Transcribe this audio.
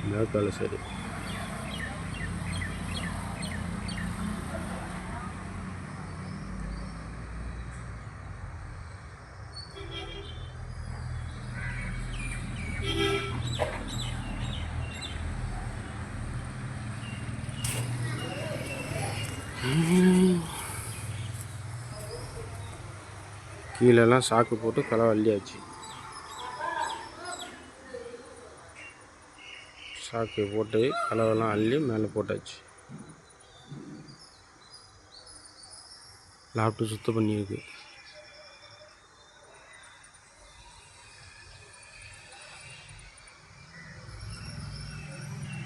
மேற்கால சரி. கீழெல்லாம் சாக்கு போட்டு களை அள்ளியாச்சு. சாக்கு போட்டு கலவெல்லாம் அள்ளி மேலே போட்டாச்சு. லாப்ட்டு சுத்தம் பண்ணியிருக்கு.